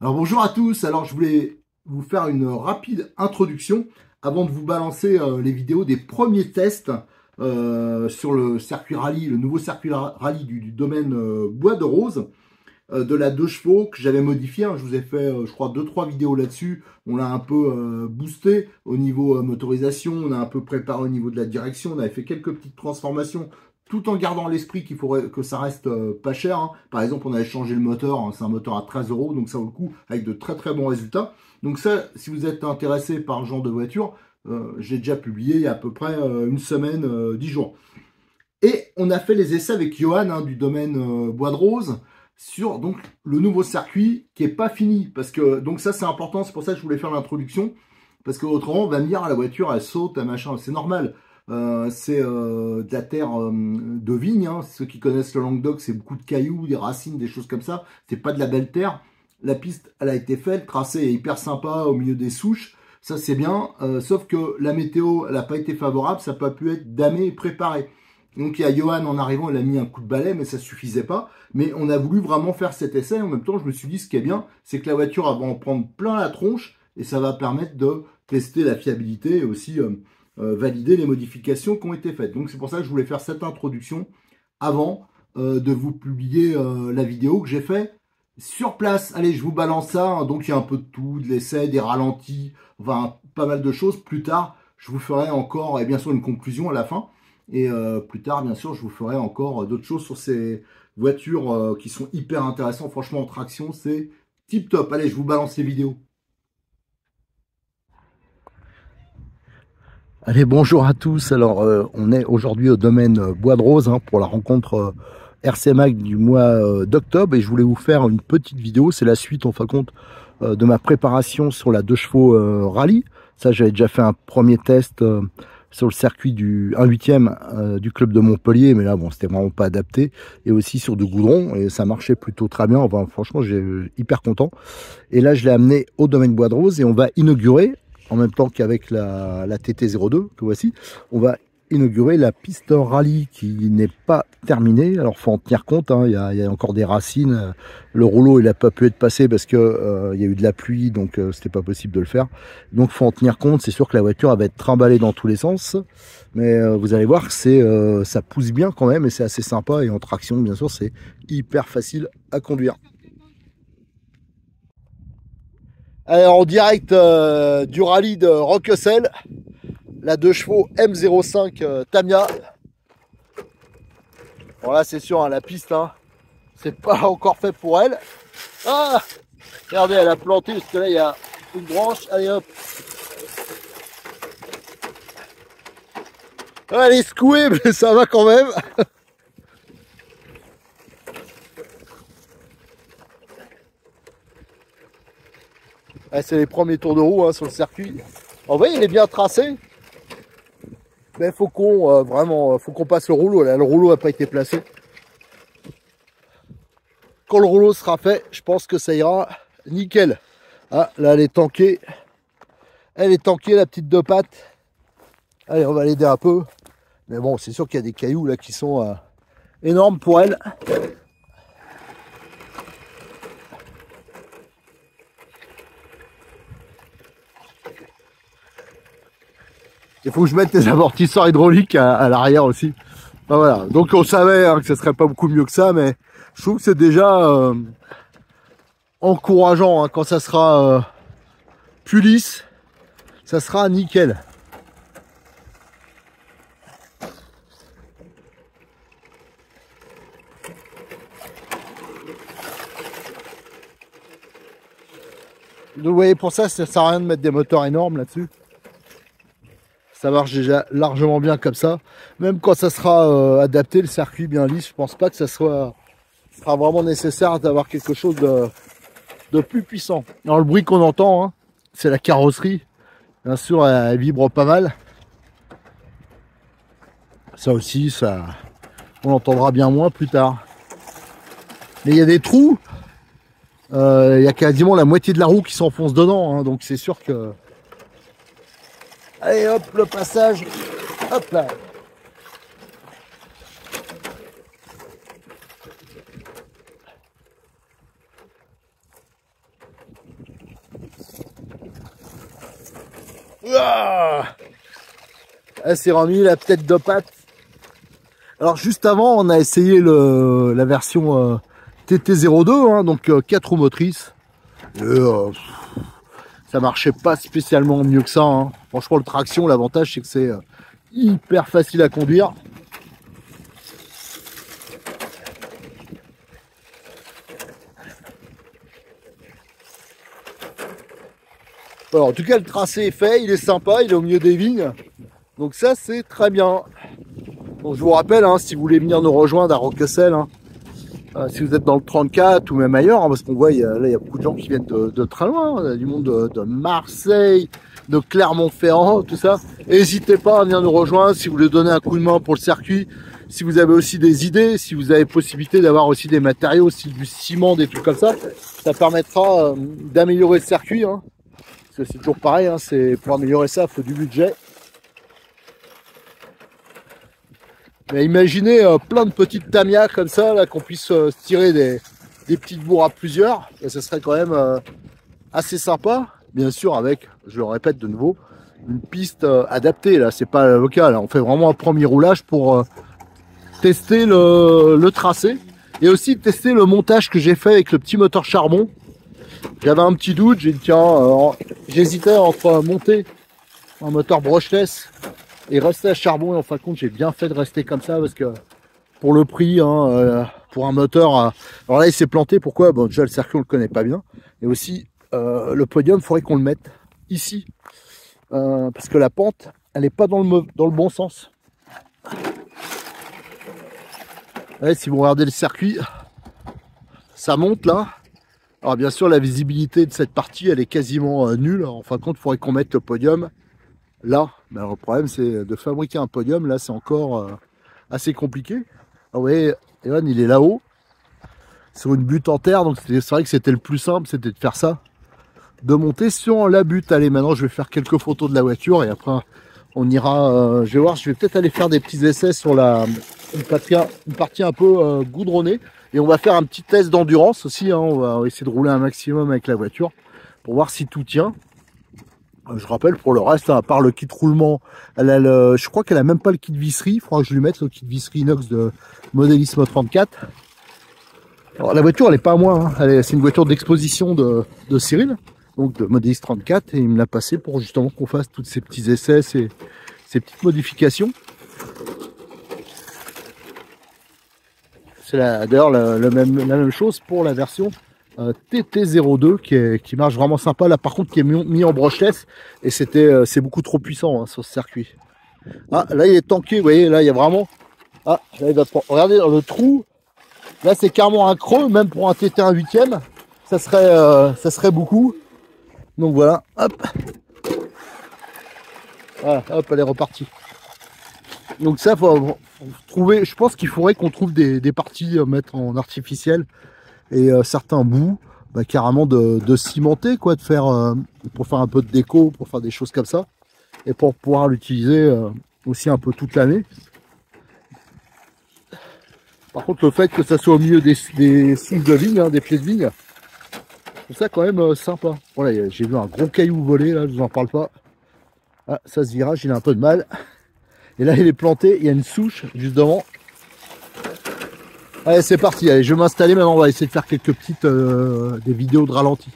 Alors bonjour à tous, alors je voulais vous faire une rapide introduction avant de vous balancer les vidéos des premiers tests sur le circuit rallye, le nouveau circuit rallye du domaine Bois de Rose de la 2 chevaux que j'avais modifié, hein. Je vous ai fait je crois 2-3 vidéos là-dessus, on l'a un peu boosté au niveau motorisation, on a un peu préparé au niveau de la direction, on avait fait quelques petites transformations tout en gardant à l'esprit qu'il faudrait que ça reste pas cher, hein. Par exemple, on avait changé le moteur, hein, c'est un moteur à 13 €, donc ça vaut le coup avec de très très bons résultats. Donc ça, si vous êtes intéressé par le genre de voiture, j'ai déjà publié il y a à peu près une semaine, 10 jours. Et on a fait les essais avec Johan, hein, du domaine Bois de Rose sur donc le nouveau circuit qui est pas fini, parce que donc ça c'est important, c'est pour ça que je voulais faire l'introduction, parce que autrement on va me dire, ah, la voiture elle saute, machin, c'est normal. C'est de la terre de vigne, hein. Ceux qui connaissent le Languedoc, c'est beaucoup de cailloux, des racines, des choses comme ça. C'est pas de la belle terre. La piste, elle a été faite, le tracé est hyper sympa au milieu des souches. Ça, c'est bien. Sauf que la météo, elle n'a pas été favorable. Ça n'a pas pu être damé et préparé. Donc, il y a Johan, en arrivant, il a mis un coup de balai, mais ça suffisait pas. Mais on a voulu vraiment faire cet essai. En même temps, je me suis dit, ce qui est bien, c'est que la voiture, elle va en prendre plein la tronche et ça va permettre de tester la fiabilité et aussi valider les modifications qui ont été faites. Donc c'est pour ça que je voulais faire cette introduction avant de vous publier la vidéo que j'ai fait sur place. Allez, je vous balance ça, hein. Donc il y a un peu de tout, de l'essai, des ralentis, enfin pas mal de choses. Plus tard, je vous ferai encore, et bien sûr, une conclusion à la fin. Et plus tard, bien sûr, je vous ferai encore d'autres choses sur ces voitures qui sont hyper intéressantes. Franchement, en traction, c'est tip top. Allez, je vous balance les vidéos. Allez, bonjour à tous. Alors, on est aujourd'hui au domaine Bois de Rose, hein, pour la rencontre RCMAC du mois d'octobre, et je voulais vous faire une petite vidéo. C'est la suite, en fin de compte, de ma préparation sur la 2 chevaux rallye. Ça, j'avais déjà fait un premier test sur le circuit du 1/8 du club de Montpellier, mais là, bon, c'était vraiment pas adapté, et aussi sur du goudron, et ça marchait plutôt très bien. Enfin, franchement, j'ai hyper content. Et là, je l'ai amené au domaine Bois de Rose, et on va inaugurer, en même temps qu'avec la TT02 que voici, on va inaugurer la piste rallye qui n'est pas terminée. Alors faut en tenir compte, hein, il y a encore des racines. Le rouleau il n'a pas pu être passé parce que il y a eu de la pluie, donc c'était pas possible de le faire. Donc faut en tenir compte. C'est sûr que la voiture elle va être trimballée dans tous les sens, mais vous allez voir que ça pousse bien quand même et c'est assez sympa, et en traction bien sûr c'est hyper facile à conduire. Alors, en direct du rallye de Roquessel, la 2 chevaux M05 Tamiya. Bon là c'est sûr, hein, la piste, hein, c'est pas encore fait pour elle. Ah, regardez, elle a planté parce que là il y a une branche. Allez hop. Elle est secouée, mais ça va quand même. C'est les premiers tours de roue, hein, sur le circuit. En vrai, il est bien tracé. Mais faut qu'on vraiment, faut qu'on passe le rouleau. Là, le rouleau n'a pas été placé. Quand le rouleau sera fait, je pense que ça ira nickel. Ah, là, elle est tankée. Elle est tankée, la petite 2 pattes. Allez, on va l'aider un peu. Mais bon, c'est sûr qu'il y a des cailloux là qui sont énormes pour elle. Il faut que je mette des amortisseurs hydrauliques à l'arrière aussi. Enfin, voilà. Donc on savait, hein, que ce serait pas beaucoup mieux que ça, mais je trouve que c'est déjà encourageant, hein. Quand ça sera plus lisse, ça sera nickel. Donc vous voyez, pour ça sert à rien de mettre des moteurs énormes là-dessus. Ça marche déjà largement bien comme ça. Même quand ça sera adapté, le circuit bien lisse, je pense pas que ça sera vraiment nécessaire d'avoir quelque chose de plus puissant. Alors le bruit qu'on entend, hein, c'est la carrosserie. Bien sûr, elle vibre pas mal. Ça aussi, on l'entendra bien moins plus tard. Mais il y a des trous. Il y a quasiment la moitié de la roue qui s'enfonce dedans, hein, donc c'est sûr que... Allez hop, le passage, hop là. Elle s'est remis la tête de patte. Alors juste avant, on a essayé la version TT02, hein, donc 4 roues motrices. Et, ça marchait pas spécialement mieux que ça. Hein. Franchement, le traction, l'avantage, c'est que c'est hyper facile à conduire. Alors, en tout cas, le tracé est fait, il est sympa, il est au milieu des vignes. Donc ça, c'est très bien. Donc, je vous rappelle, hein, si vous voulez venir nous rejoindre à Roquessel, hein, si vous êtes dans le 34 ou même ailleurs, hein, parce qu'on voit, là, il y a beaucoup de gens qui viennent de très loin, hein, du monde de Marseille, de Clermont-Ferrand, tout ça. N'hésitez pas à venir nous rejoindre si vous voulez donner un coup de main pour le circuit. Si vous avez aussi des idées, si vous avez possibilité d'avoir aussi des matériaux, aussi du ciment, des trucs comme ça, ça permettra d'améliorer le circuit. Hein. Parce que c'est toujours pareil, hein, pour améliorer ça, il faut du budget. Mais imaginez plein de petites tamias comme ça, là, qu'on puisse tirer des petites bourres à plusieurs. Et ça serait quand même assez sympa. Bien sûr, avec, je le répète de nouveau, une piste adaptée. Là, c'est pas le cas. Là, on fait vraiment un premier roulage pour tester le tracé. Et aussi tester le montage que j'ai fait avec le petit moteur charbon. J'avais un petit doute, j'ai dit tiens, j'hésitais entre monter un moteur brushless et rester à charbon, et en fin de compte j'ai bien fait de rester comme ça parce que pour le prix, hein, pour un moteur, alors là il s'est planté, pourquoi? Bon, déjà le circuit on le connaît pas bien, et aussi le podium, il faudrait qu'on le mette ici, parce que la pente elle n'est pas dans le bon sens. Ouais, si vous regardez le circuit, ça monte là. Alors bien sûr la visibilité de cette partie elle est quasiment nulle. En fin de compte il faudrait qu'on mette le podium là. Mais alors, le problème c'est de fabriquer un podium là, c'est encore assez compliqué. Alors, vous voyez, Evan il est là-haut sur une butte en terre, donc c'est vrai que c'était le plus simple, c'était de faire ça, de monter sur la butte. Allez, maintenant je vais faire quelques photos de la voiture et après on ira, je vais voir, je vais peut-être aller faire des petits essais sur une partie un peu goudronnée. Et on va faire un petit test d'endurance aussi, hein. On va essayer de rouler un maximum avec la voiture pour voir si tout tient. Je rappelle pour le reste, hein, à part le kit roulement, je crois qu'elle a même pas le kit visserie. Il faudra que je lui mette le kit visserie inox de Modelismo 34. Alors la voiture elle est pas à moi, hein. C'est une voiture d'exposition de Cyril, donc de Modelis 34, et il me l'a passé pour justement qu'on fasse tous ces petits essais, ces petites modifications. C'est d'ailleurs la même chose pour la version TT02 qui marche vraiment sympa. Là par contre qui est mis en brushless et c'est beaucoup trop puissant, hein, sur ce circuit. Ah là il est tanké, vous voyez, là il y a vraiment... Ah là il va prendre... Regardez dans le trou, là c'est carrément un creux, même pour un TT1 8e, ça serait beaucoup. Donc voilà, hop. Voilà, hop, elle est repartie. Donc ça, faut trouver, je pense qu'il faudrait qu'on trouve des parties à mettre en artificiel et certains bouts, bah, carrément de cimenter, quoi, pour faire un peu de déco, pour faire des choses comme ça, et pour pouvoir l'utiliser aussi un peu toute l'année. Par contre, le fait que ça soit au milieu des souches de vigne, hein, des pieds de vigne, c'est ça quand même sympa. Voilà, j'ai vu un gros caillou voler, là, je vous en parle pas. Ah, ça, ce virage, il a un peu de mal. Et là, il est planté, il y a une souche juste devant. Allez, c'est parti, allez, je vais m'installer maintenant, on va essayer de faire quelques petites des vidéos de ralenti.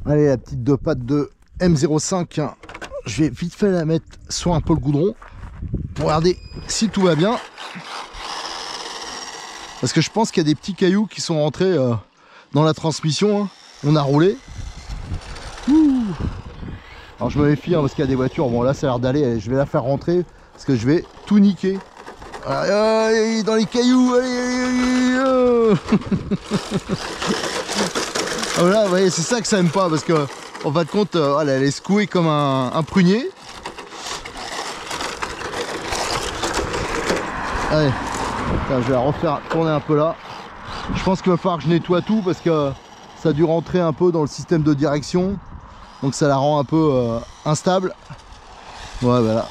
Allez, la petite deux pattes de M05, je vais vite fait la mettre sur un peu le goudron pour regarder si tout va bien. Parce que je pense qu'il y a des petits cailloux qui sont rentrés dans la transmission. Hein. On a roulé. Ouh. Alors je me méfie parce qu'il y a des voitures. Bon là ça a l'air d'aller. Je vais la faire rentrer parce que je vais tout niquer. Allez, dans les cailloux. Allez. Voilà, vous voyez, c'est ça que ça aime pas parce que en fin de compte, elle est secouée comme un prunier. Allez, je vais la refaire tourner un peu là. Je pense qu'il va falloir que je nettoie tout parce que ça a dû rentrer un peu dans le système de direction. Donc ça la rend un peu instable. Ouais, voilà.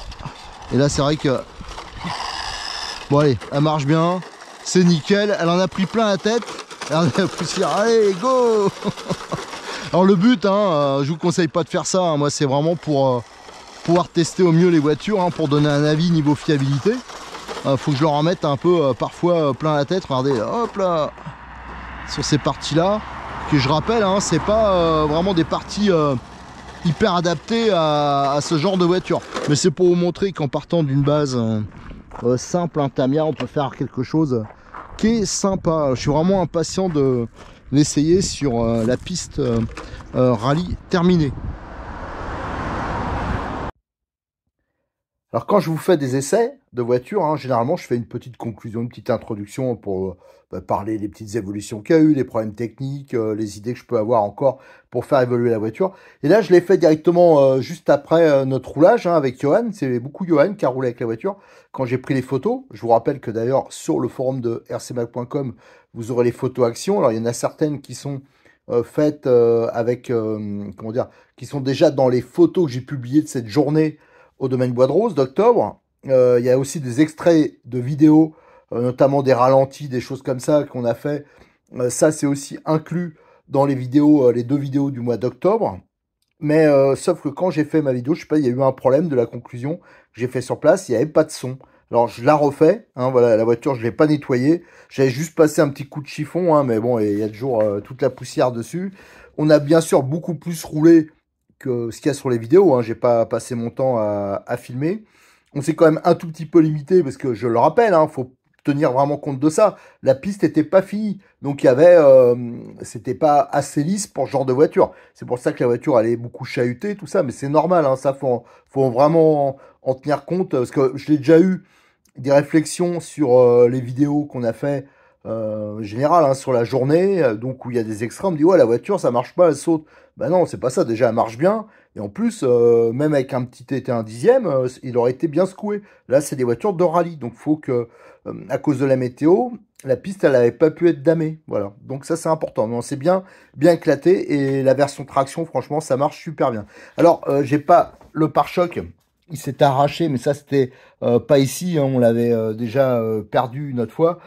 Et là, c'est vrai que... Bon, allez, elle marche bien. C'est nickel. Elle en a pris plein la tête. Elle en a poussière. Allez, go. Alors le but, hein, je vous conseille pas de faire ça. Hein. Moi, c'est vraiment pour pouvoir tester au mieux les voitures, hein, pour donner un avis niveau fiabilité. Faut que je leur en mette un peu parfois plein la tête. Regardez, hop là, sur ces parties-là. Que je rappelle, hein, c'est pas vraiment des parties hyper adaptées à ce genre de voiture. Mais c'est pour vous montrer qu'en partant d'une base simple, un Tamiya, on peut faire quelque chose qui est sympa. Je suis vraiment impatient de l'essayer sur la piste rallye terminée. Alors quand je vous fais des essais de voiture, hein, généralement je fais une petite conclusion, une petite introduction pour parler des petites évolutions qu'il y a eu, les problèmes techniques, les idées que je peux avoir encore pour faire évoluer la voiture. Et là je l'ai fait directement juste après notre roulage hein, avec Johan. C'est beaucoup Johan qui a roulé avec la voiture quand j'ai pris les photos. Je vous rappelle que d'ailleurs sur le forum de rcmac.com vous aurez les photos actions. Alors il y en a certaines qui sont faites avec, comment dire, qui sont déjà dans les photos que j'ai publiées de cette journée au domaine Bois de Rose d'octobre. Il y a aussi des extraits de vidéos, notamment des ralentis, des choses comme ça qu'on a fait. Ça, c'est aussi inclus dans les vidéos, les deux vidéos du mois d'octobre. Mais sauf que quand j'ai fait ma vidéo, je sais pas, il y a eu un problème de la conclusion que j'ai fait sur place, il n'y avait pas de son. Alors je la refais, hein, voilà, la voiture je l'ai pas nettoyée, j'avais juste passé un petit coup de chiffon, hein, mais bon, il y a toujours toute la poussière dessus. On a bien sûr beaucoup plus roulé que ce qu'il y a sur les vidéos, hein. J'ai pas passé mon temps à filmer. On s'est quand même un tout petit peu limité parce que je le rappelle, hein, faut tenir vraiment compte de ça. La piste n'était pas finie, donc il y avait, c'était pas assez lisse pour ce genre de voiture. C'est pour ça que la voiture allait beaucoup chahuter, tout ça, mais c'est normal, hein, ça faut vraiment en tenir compte parce que je l'ai déjà eu des réflexions sur les vidéos qu'on a fait général hein, sur la journée, donc où il y a des extraits, on me dit ouais la voiture ça marche pas, elle saute. Ben non, c'est pas ça, déjà elle marche bien, et en plus, même avec un petit été un dixième, il aurait été bien secoué. Là c'est des voitures de rallye, donc faut que, à cause de la météo, la piste elle avait pas pu être damée, voilà. Donc ça c'est important, mais on s'est bien éclaté, et la version traction franchement ça marche super bien. Alors j'ai pas le pare-choc, il s'est arraché, mais ça c'était pas ici, hein, on l'avait déjà perdu une autre fois.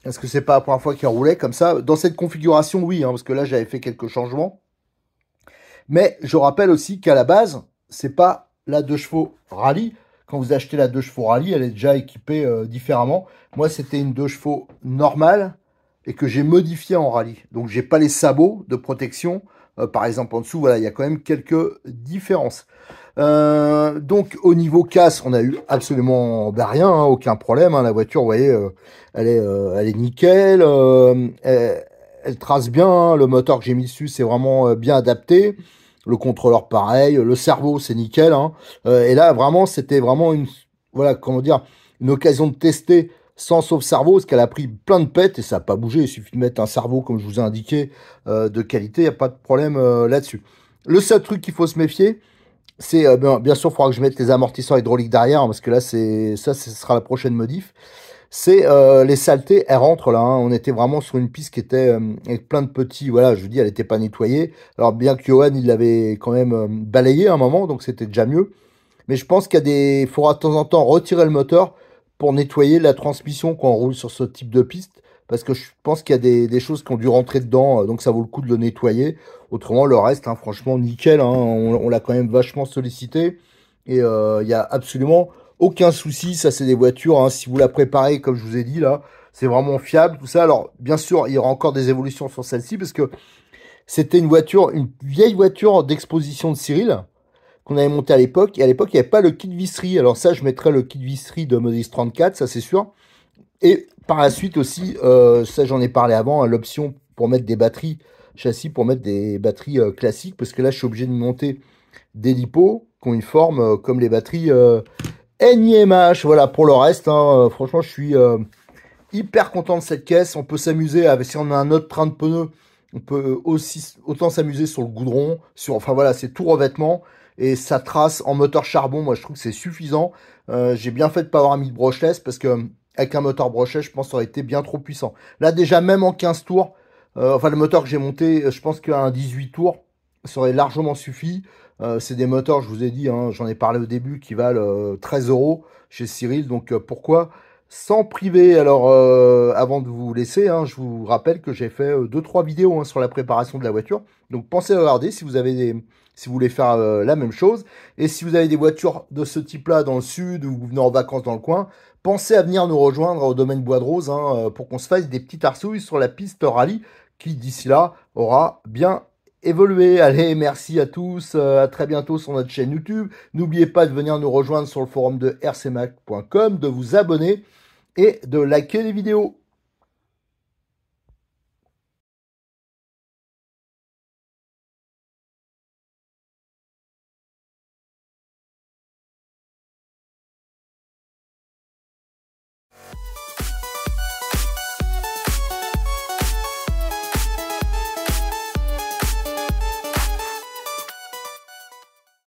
Est-ce que c'est pas la première fois qu'il roulait comme ça? Dans cette configuration, oui, hein, parce que là, j'avais fait quelques changements. Mais je rappelle aussi qu'à la base, c'est pas la 2 chevaux rallye. Quand vous achetez la 2 chevaux rallye, elle est déjà équipée différemment. Moi, c'était une 2 chevaux normale et que j'ai modifiée en rallye. Donc, j'ai pas les sabots de protection. Par exemple, en dessous, voilà, il y a quand même quelques différences. Donc au niveau casse, on a eu absolument rien, hein, aucun problème. Hein, la voiture, vous voyez, elle est nickel, elle trace bien. Hein, le moteur que j'ai mis dessus, c'est vraiment bien adapté. Le contrôleur, pareil. Le cerveau, c'est nickel. Hein. Et là, vraiment, c'était vraiment une, voilà, comment dire, une occasion de tester sans sauve-cerveau, parce qu'elle a pris plein de pètes et ça n'a pas bougé. Il suffit de mettre un cerveau, comme je vous ai indiqué, de qualité. Il n'y a pas de problème là-dessus. Le seul truc qu'il faut se méfier, c'est bien sûr, il faudra que je mette les amortisseurs hydrauliques derrière, hein, parce que là, ce sera la prochaine modif. C'est les saletés, elles rentrent là. Hein. On était vraiment sur une piste qui était avec plein de petits. Voilà, je vous dis, elle n'était pas nettoyée. Alors bien que Johan, il l'avait quand même balayé à un moment, donc c'était déjà mieux. Mais je pense qu'il y a il faudra de temps en temps retirer le moteur pour nettoyer la transmission quand on roule sur ce type de piste. Parce que je pense qu'il y a des choses qui ont dû rentrer dedans, donc ça vaut le coup de le nettoyer. Autrement, le reste, hein, franchement, nickel. Hein, on l'a quand même vachement sollicité. Et il y a absolument aucun souci. Ça, c'est des voitures, hein, si vous la préparez, comme je vous ai dit là, c'est vraiment fiable, tout ça. Alors, bien sûr, il y aura encore des évolutions sur celle-ci, parce que c'était une voiture, une vieille voiture d'exposition de Cyril, qu'on avait montée à l'époque. Et à l'époque, il n'y avait pas le kit visserie. Alors ça, je mettrai le kit visserie de Modis 34, ça c'est sûr. Et par la suite aussi, ça j'en ai parlé avant, hein, l'option pour mettre des batteries, châssis pour mettre des batteries classiques, parce que là, je suis obligé de monter des lipos qui ont une forme comme les batteries NIMH. Voilà, pour le reste, hein, franchement, je suis hyper content de cette caisse. On peut s'amuser avec, si on a un autre train de pneus, on peut aussi autant s'amuser sur le goudron, enfin voilà, c'est tout revêtement et ça trace en moteur charbon. Moi, je trouve que c'est suffisant. J'ai bien fait de pas avoir mis de brushless, parce que avec un moteur brushless, je pense que ça aurait été bien trop puissant. Là, déjà, même en 15 tours, enfin le moteur que j'ai monté, je pense qu'un 18 tours, ça aurait largement suffi. C'est des moteurs, je vous ai dit, hein, j'en ai parlé au début, qui valent 13 € chez Cyril. Donc pourquoi s'en priver? Alors avant de vous laisser, hein, je vous rappelle que j'ai fait 2-3 vidéos, hein, sur la préparation de la voiture. Donc pensez à regarder si vous avez si vous voulez faire la même chose. Et si vous avez des voitures de ce type-là dans le sud, ou vous venez en vacances dans le coin, pensez à venir nous rejoindre au domaine Bois de Rose, hein, pour qu'on se fasse des petites arsouilles sur la piste rallye, qui d'ici là aura bien évolué. Allez, merci à tous, à très bientôt sur notre chaîne YouTube. N'oubliez pas de venir nous rejoindre sur le forum de rcmac.com, de vous abonner et de liker les vidéos.